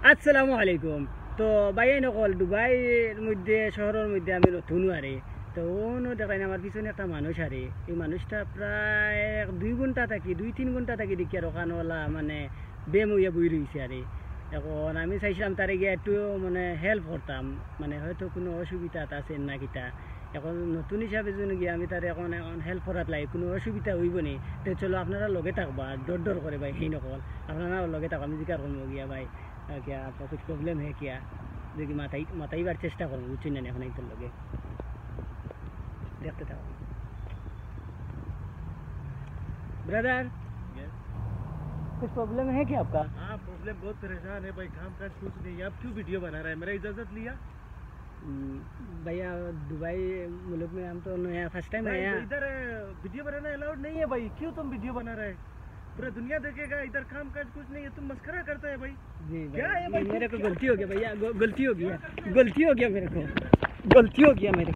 আসসালামু আলাইকুম। তো বাইয়াই নকল দুবাইয়ের মধ্যে শহরের মধ্যে আমি নতুন আরে তো ওনো দেখাই আমার পিছনে একটা মানুষ আরে এই মানুষটা প্রায় 2 ঘন্টা থাকি 2-3 ঘন্টা থাকি দেখি আর ওখানওয়ালা মানে বেম হইয়া বই রয়েছে আরে। এখন আমি চাইছিলাম তারে গিয়ে একটু মানে হেল্প করতাম, মানে হয়তো কোনো অসুবিধা আছে না কিতা। এখন নতুন হিসাবে যদি গিয়ে আমি তার এখন এখন হেল্প করার লাগে কোনো অসুবিধা হইব নি, তো চলো আপনারা লগে থাকবা। ডর করে ভাই সেই নকল আপনারা লগে থাকবা, আমি জিজ্ঞাসা করবো গিয়া ভাই क्या आपका कुछ प्रॉब्लम है क्या, जो कि माताई बार चेष्टा करूँ बुझी ना এখন একদম লগে देखते থাকো। ब्रदर कुछ प्रॉब्लम है क्या आपका? हाँ प्रॉब्लम, बहुत परेशान है भाई, काम काज कुछ नहीं है। आप क्यों वीडियो बना रहा है, मेरा इजाजत लिया? भैया दुबई मुल्क में हम तो नया फर्स्ट टाइम आए हैं। इधर वीडियो बनाना अलाउड नहीं है भाई, क्यों तुम वीडियो बना रहे हैं? पूरा दुनिया देखेगा, इधर काम काज कुछ नहीं है, तुम मस्करा करता है भाई। जी क्या है भाई? मेरे को गलती हो गया भैया, गलती हो गया मेरे को, गलती हो गया मेरे